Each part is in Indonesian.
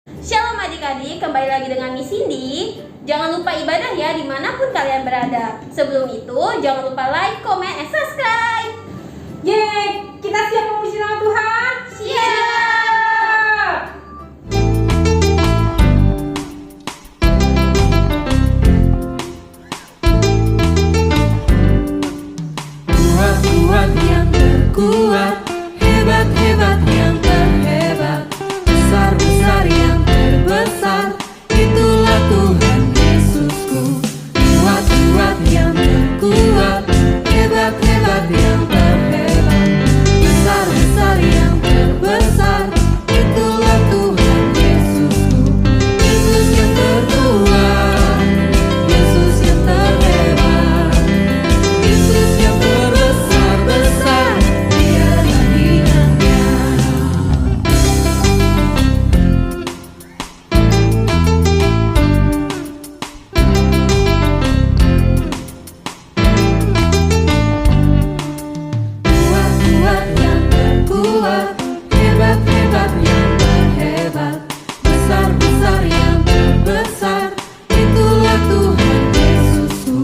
Shalom adik-adik, kembali lagi dengan Miss Cindy. Jangan lupa ibadah ya dimanapun kalian berada. Sebelum itu, jangan lupa like, comment, and subscribe. Yeay, kita siap memuji nama Tuhan? Siap! Kuat-kuat yang terkuat, hebat-hebat yang terhebat, besar-besar yang terbesar, itulah Tuhan Yesusku. Kuat-kuat yang terkuat, hebat-hebat yang terhebat, besar-besar yang terbesar, itulah Tuhan Yesusku. Yesus yang terkuat, Yesus yang terhebat, Yesus yang terbesar-besar, Dia tandingannya. Kuat-kuat yang terkuat, hebat-hebat yang terhebat, besar-besar yang terbesar, itulah Tuhan Yesusku.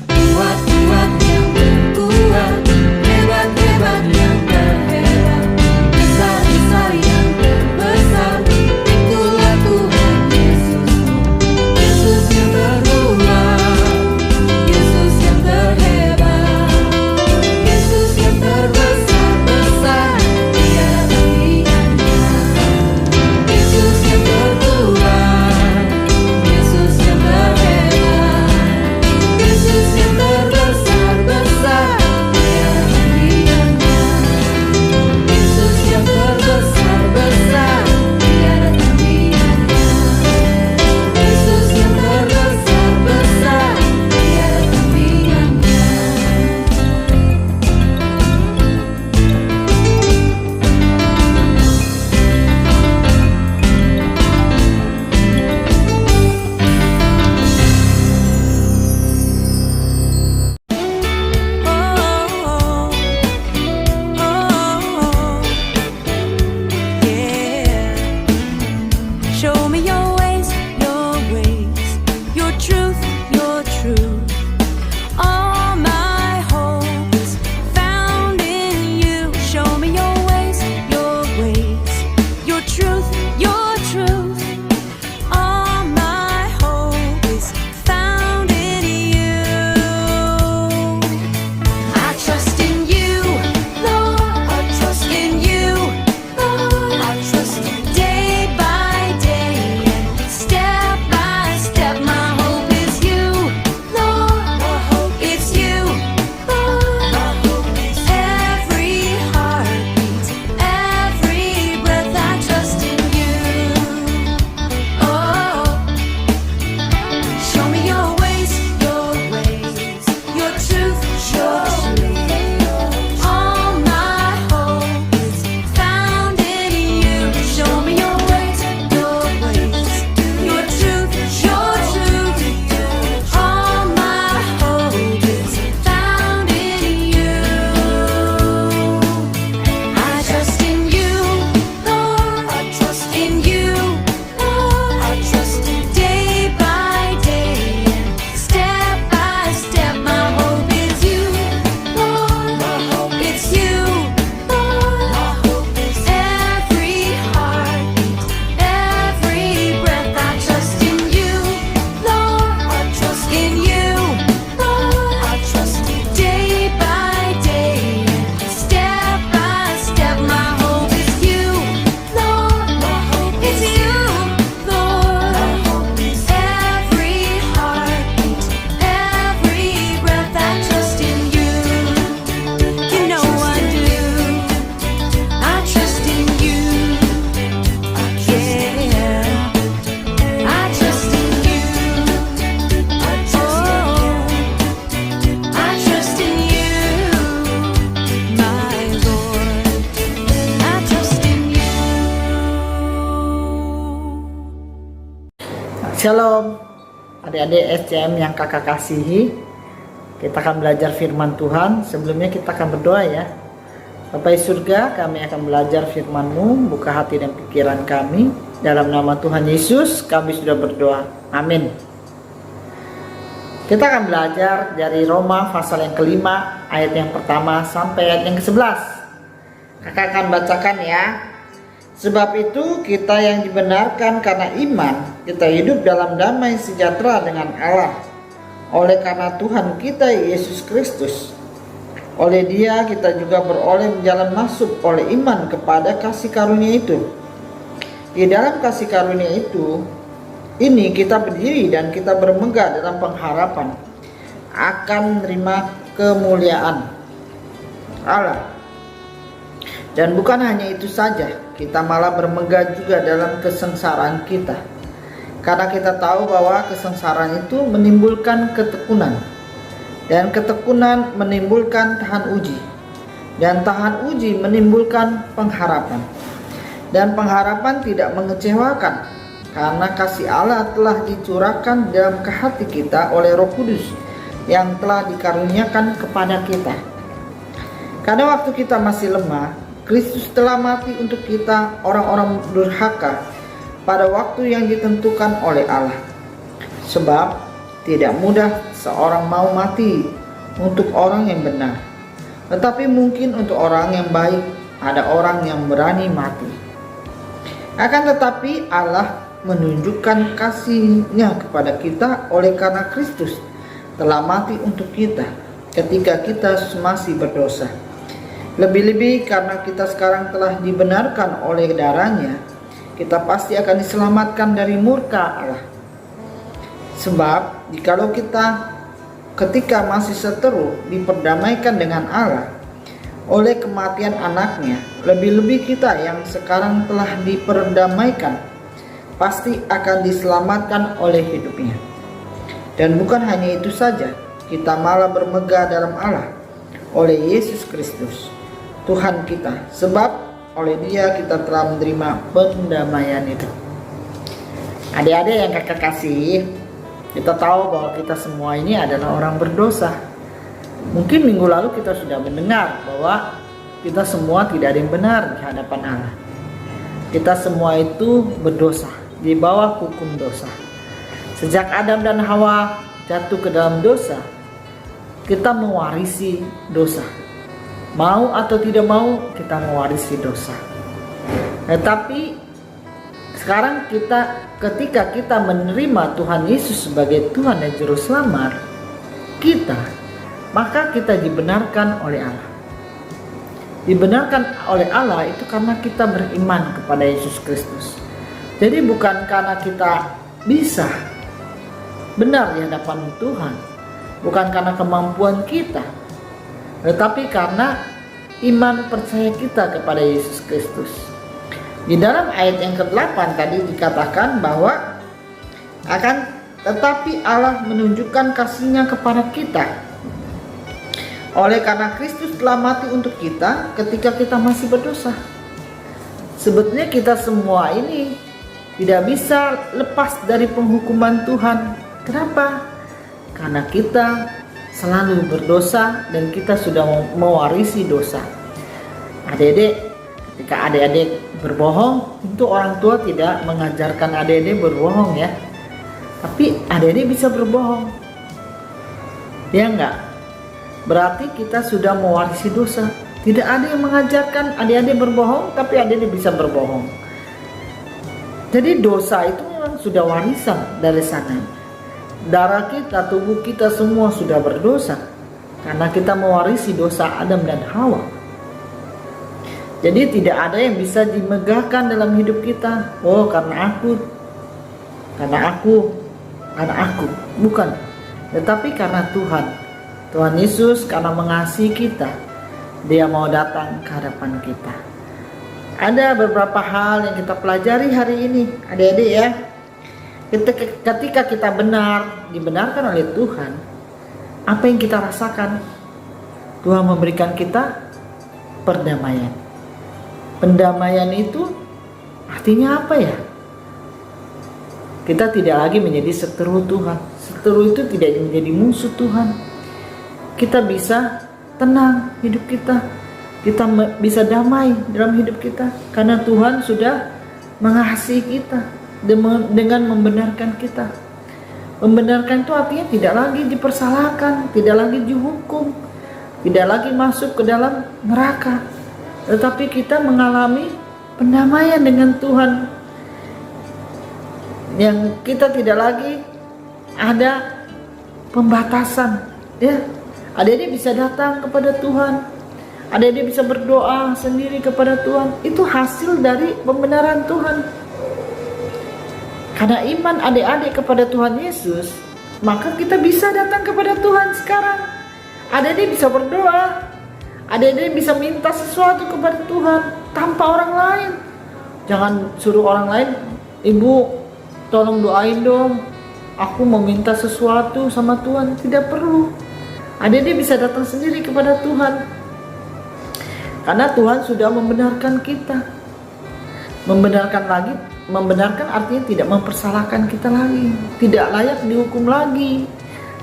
Kuat-kuat yang terkuat, hebat-hebat yang terhebat, besar-besar yang terbesar, itulah Tuhan Yesusku. Yesus yang terkuat, Yesus yang terhebat, Yesus yang terbesar-besar, Dia tandingannya. Yesus yang terkuat, Yesus yang terhebat, Yesus yang terbesar-besar, Dia tandingannya. Yesus yang terbesar-besar, Dia tandingannya. Yesus yang terbesar-besar, Dia tandingannya. Show me your ways, your truth, your truth. All my hope is found in you. Show me your ways, your truth, your truth. All my hope is found in you. I trust in you, Lord. I trust in you, Lord. I trust day by day and step by step. My hope is you, Lord. My hope is you, Lord. My hope is every heartbeat, every breath. I trust in you. Oh, show me your ways, your truth, your truth. All my hope is found in you. Show me your ways, your truth, your truth. All my hope is found in you. I trust in you, Lord. I trust in you, Lord. I trust day by day and step by step. My hope is you, Lord. My hope is you, Lord. My hope is every heartbeat, every breath. I trust in you, Lord. I trust in you, Lord. I trust day by day and step by step. My hope is you, Lord. My hope is you, Lord. My hope is every heartbeat, every breath. I trust in you. You know I do. I trust in you. Yeah. I trust in you. I trust in you, my Lord. I trust in you. Shalom adik-adik SCM yang kakak kasihi. Kita akan belajar firman Tuhan. Sebelumnya kita akan berdoa ya. Bapak di surga, kami akan belajar firman-Mu, buka hati dan pikiran kami. Dalam nama Tuhan Yesus kami sudah berdoa. Amin. Kita akan belajar dari Roma pasal yang kelima, ayat yang pertama sampai ayat yang ke-11. Kakak akan bacakan ya. Sebab itu kita yang dibenarkan karena iman, kita hidup dalam damai sejahtera dengan Allah. Oleh karena Tuhan kita Yesus Kristus. Oleh Dia kita juga beroleh menjalan masuk oleh iman kepada kasih karunia itu. Di dalam kasih karunia itu, ini kita berdiri dan kita bermegah dalam pengharapan akan menerima kemuliaan Allah. Dan bukan hanya itu saja, kita malah bermegah juga dalam kesengsaraan kita. Karena kita tahu bahwa kesengsaraan itu menimbulkan ketekunan. Dan ketekunan menimbulkan tahan uji. Dan tahan uji menimbulkan pengharapan. Dan pengharapan tidak mengecewakan, karena kasih Allah telah dicurahkan dalam ke hati kita oleh Roh Kudus yang telah dikaruniakan kepada kita. Karena waktu kita masih lemah, Kristus telah mati untuk kita orang-orang durhaka pada waktu yang ditentukan oleh Allah. Sebab tidak mudah seorang mau mati untuk orang yang benar, tetapi mungkin untuk orang yang baik ada orang yang berani mati. Akan tetapi Allah menunjukkan kasih-Nya kepada kita oleh karena Kristus telah mati untuk kita ketika kita masih berdosa. Lebih-lebih karena kita sekarang telah dibenarkan oleh darah-Nya, kita pasti akan diselamatkan dari murka Allah. Sebab jikalau kita ketika masih seteru diperdamaikan dengan Allah oleh kematian anaknya, lebih-lebih kita yang sekarang telah diperdamaikan pasti akan diselamatkan oleh hidupnya. Dan bukan hanya itu saja, kita malah bermegah dalam Allah oleh Yesus Kristus Tuhan kita, sebab oleh Dia kita telah menerima pendamaian itu. Adik-adik yang kakak kasih, kita tahu bahwa kita semua ini adalah orang berdosa. Mungkin minggu lalu kita sudah mendengar bahwa kita semua tidak ada yang benar di hadapan Allah. Kita semua itu berdosa, di bawah hukum dosa. Sejak Adam dan Hawa jatuh ke dalam dosa, kita mewarisi dosa. Mau atau tidak mau, kita mewarisi dosa. Tetapi sekarang ketika kita menerima Tuhan Yesus sebagai Tuhan dan Juru Selamat kita, maka kita dibenarkan oleh Allah. Dibenarkan oleh Allah itu karena kita beriman kepada Yesus Kristus. Jadi bukan karena kita bisa benar di hadapan Tuhan, bukan karena kemampuan kita, tetapi karena iman percaya kita kepada Yesus Kristus. Di dalam ayat yang ke-8 tadi dikatakan bahwa tetapi Allah menunjukkan kasih-Nya kepada kita oleh karena Kristus telah mati untuk kita ketika kita masih berdosa. Sebetulnya kita semua ini tidak bisa lepas dari penghukuman Tuhan. Kenapa? Karena kita selalu berdosa dan kita sudah mewarisi dosa. Adik-adik, ketika adik-adik berbohong, itu orang tua tidak mengajarkan adik-adik berbohong ya. Tapi adik-adik bisa berbohong. Ya enggak? Berarti kita sudah mewarisi dosa. Tidak ada yang mengajarkan adik-adik berbohong, tapi adik-adik bisa berbohong. Jadi dosa itu memang sudah warisan dari sana. Darah kita, tubuh kita semua sudah berdosa karena kita mewarisi dosa Adam dan Hawa. Jadi tidak ada yang bisa dimegahkan dalam hidup kita. Oh, karena aku. Bukan. Tetapi karena Tuhan Yesus karena mengasihi kita, Dia mau datang ke hadapan kita. Ada beberapa hal yang kita pelajari hari ini, adik-adik ya. Ketika kita dibenarkan oleh Tuhan, apa yang kita rasakan? Tuhan memberikan kita perdamaian. Pendamaian itu artinya apa ya? Kita tidak lagi menjadi seteru Tuhan. Seteru itu tidak menjadi musuh Tuhan. Kita bisa tenang hidup kita. Kita bisa damai dalam hidup kita. Karena Tuhan sudah mengasihi kita dengan membenarkan kita. Membenarkan itu artinya tidak lagi dipersalahkan, tidak lagi dihukum, tidak lagi masuk ke dalam neraka, tetapi kita mengalami pendamaian dengan Tuhan, yang kita tidak lagi ada pembatasan, ya. Adik-adik bisa datang kepada Tuhan, adik-adik bisa berdoa sendiri kepada Tuhan. Itu hasil dari pembenaran Tuhan. Karena iman adik-adik kepada Tuhan Yesus, maka kita bisa datang kepada Tuhan sekarang. Adik-adik bisa berdoa, adik-adik bisa minta sesuatu kepada Tuhan tanpa orang lain. Jangan suruh orang lain, ibu tolong doain dong, aku mau minta sesuatu sama Tuhan. Tidak perlu. Adik-adik bisa datang sendiri kepada Tuhan, karena Tuhan sudah membenarkan kita. Membenarkan artinya tidak mempersalahkan kita lagi, tidak layak dihukum lagi.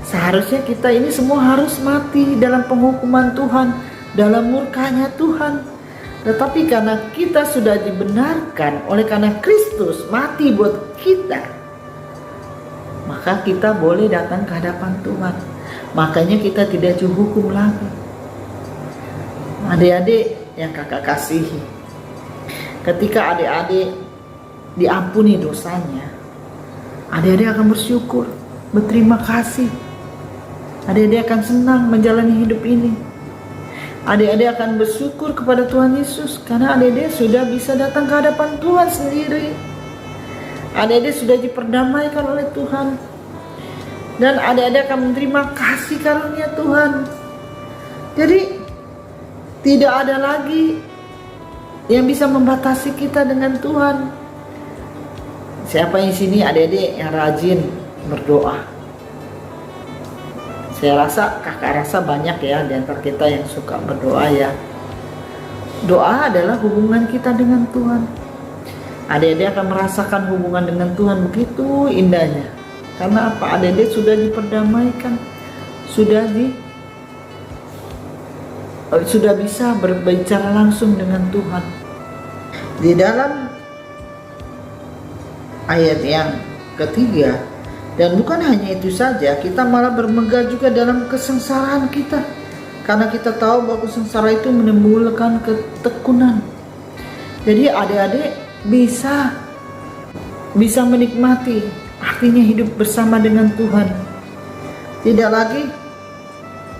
Seharusnya kita ini semua harus mati dalam penghukuman Tuhan, dalam murkanya Tuhan. Tetapi karena kita sudah dibenarkan oleh karena Kristus mati buat kita, maka kita boleh datang ke hadapan Tuhan. Makanya kita tidak dihukum lagi. Adik-adik yang kakak kasihi, ketika adik-adik diampuni dosanya, adik-adik akan bersyukur, berterima kasih. Adik-adik akan senang menjalani hidup ini. Adik-adik akan bersyukur kepada Tuhan Yesus, karena adik-adik sudah bisa datang ke hadapan Tuhan sendiri. Adik-adik sudah diperdamaikan oleh Tuhan, dan adik-adik akan menerima kasih karunia Tuhan. Jadi tidak ada lagi yang bisa membatasi kita dengan Tuhan. Siapa yang sini adik-adik yang rajin berdoa? Saya rasa, kakak rasa banyak ya di antara kita yang suka berdoa ya. Doa adalah hubungan kita dengan Tuhan. Adik-adik akan merasakan hubungan dengan Tuhan begitu indahnya. Karena apa? Adik-adik sudah diperdamaikan, sudah bisa berbicara langsung dengan Tuhan. Di dalam ayat yang ketiga, dan bukan hanya itu saja, kita malah bermegah juga dalam kesengsaraan kita, karena kita tahu bahwa kesengsaraan itu menimbulkan ketekunan. Jadi adik-adik bisa menikmati artinya hidup bersama dengan Tuhan. Tidak lagi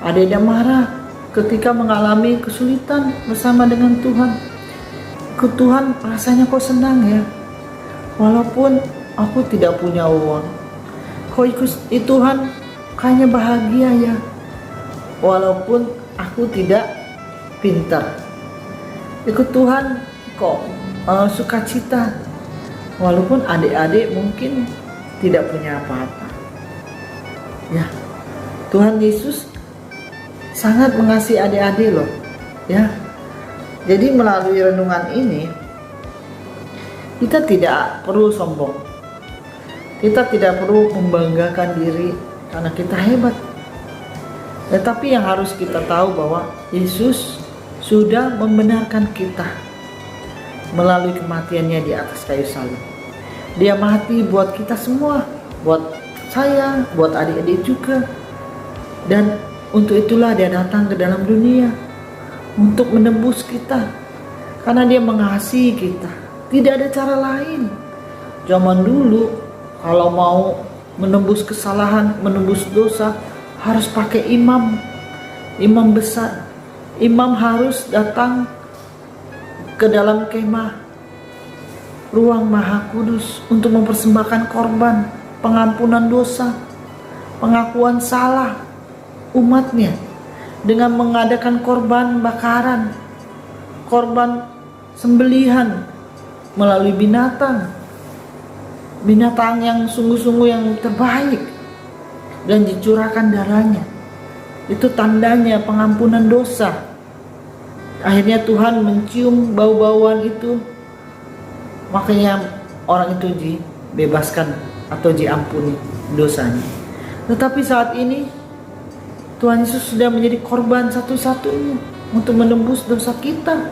adik-adik marah ketika mengalami kesulitan bersama dengan Tuhan. Ke Tuhan rasanya kok senang ya, walaupun aku tidak punya uang. Kok ikut Tuhan kayaknya bahagia ya, walaupun aku tidak pintar. Ikut Tuhan kok sukacita, walaupun adik-adik mungkin tidak punya apa-apa. Ya, Tuhan Yesus sangat mengasihi adik-adik loh, ya. Jadi melalui renungan ini kita tidak perlu sombong, kita tidak perlu membanggakan diri karena kita hebat. Tetapi yang harus kita tahu bahwa Yesus sudah membenarkan kita melalui kematiannya di atas kayu salib. Dia mati buat kita semua, buat saya, buat adik-adik juga. Dan untuk itulah dia datang ke dalam dunia, untuk menembus kita, karena dia mengasihi kita. Tidak ada cara lain. Zaman dulu kalau mau menembus kesalahan, menembus dosa, harus pakai imam besar. Imam harus datang ke dalam kemah, ruang maha kudus, untuk mempersembahkan korban pengampunan dosa, pengakuan salah umatnya, dengan mengadakan korban bakaran, korban sembelihan melalui binatang yang sungguh-sungguh yang terbaik, dan dicurahkan darahnya. Itu tandanya pengampunan dosa. Akhirnya Tuhan mencium bau-bauan itu, makanya orang itu dibebaskan atau diampuni dosanya. Tetapi saat ini Tuhan Yesus sudah menjadi korban satu-satunya untuk menembus dosa kita.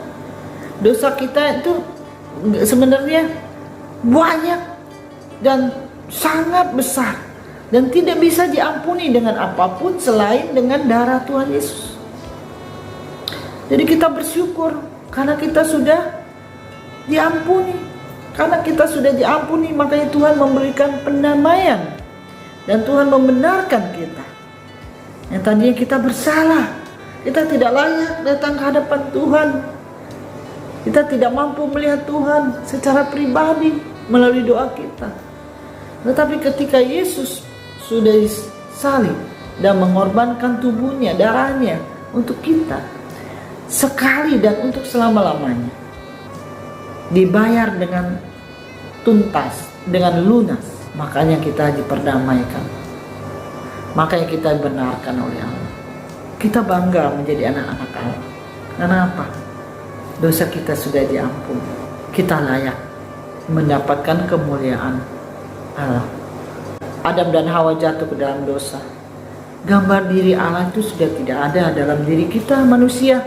Dosa kita itu sebenarnya banyak dan sangat besar dan tidak bisa diampuni dengan apapun selain dengan darah Tuhan Yesus. Jadi kita bersyukur karena kita sudah diampuni. Karena kita sudah diampuni, makanya Tuhan memberikan pendamaian dan Tuhan membenarkan kita. Yang tadinya kita bersalah, kita tidak layak datang ke hadapan Tuhan. Kita tidak mampu melihat Tuhan secara pribadi melalui doa kita. Tetapi ketika Yesus sudah disalib dan mengorbankan tubuhnya, darahnya untuk kita sekali dan untuk selama-lamanya, dibayar dengan tuntas, dengan lunas, makanya kita diperdamaikan, makanya kita dibenarkan oleh Allah. Kita bangga menjadi anak-anak Allah. Kenapa? Dosa kita sudah diampuni, kita layak mendapatkan kemuliaan Allah. Adam dan Hawa jatuh ke dalam dosa. Gambar diri Allah itu sudah tidak ada dalam diri kita manusia.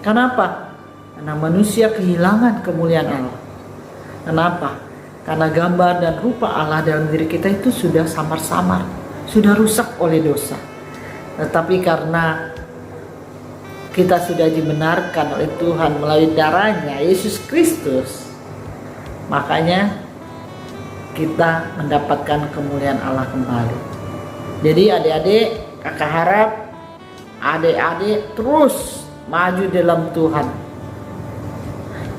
Kenapa? Karena manusia kehilangan kemuliaan Allah. Kenapa? Karena gambar dan rupa Allah dalam diri kita itu sudah samar-samar, sudah rusak oleh dosa. Tetapi karena kita sudah dibenarkan oleh Tuhan melalui darahnya Yesus Kristus, makanya kita mendapatkan kemuliaan Allah kembali. Jadi adik-adik, kakak harap adik-adik terus maju dalam Tuhan,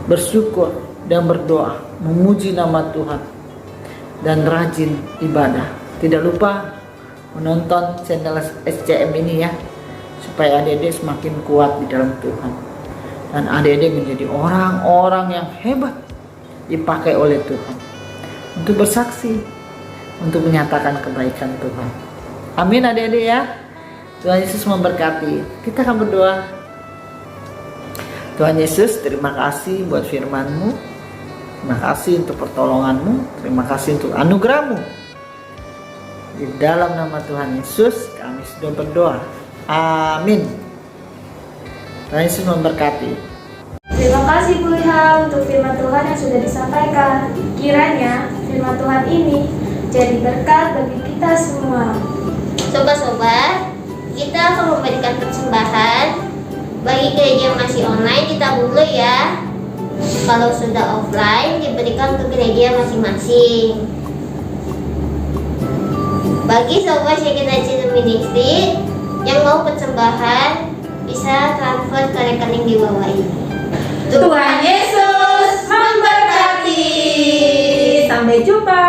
bersyukur dan berdoa, memuji nama Tuhan, dan rajin ibadah. Tidak lupa menonton channel SCM ini ya, supaya adik-adik semakin kuat di dalam Tuhan, dan adik-adik menjadi orang-orang yang hebat dipakai oleh Tuhan untuk bersaksi, untuk menyatakan kebaikan Tuhan. Amin adik-adik ya. Tuhan Yesus memberkati. Kita akan berdoa. Tuhan Yesus, terima kasih buat firman-Mu. Terima kasih untuk pertolongan-Mu. Terima kasih untuk anugerah-Mu. Di dalam nama Tuhan Yesus kami sudah berdoa. Amin. Tuhan Yesus memberkati. Terima kasih Bu Ilham untuk firman Tuhan yang sudah disampaikan. Kiranya firman Tuhan ini jadi berkat bagi kita semua. Sobat-sobat, kita akan memberikan persembahan. Bagi gereja yang masih online ditabung dulu ya. Kalau sudah offline diberikan ke gereja masing-masing. Bagi sobat Shekinah Children Ministry yang mau persembahan, bisa transfer ke rekening di bawah ini. Tuhan Yesus memberkati. Sampai jumpa.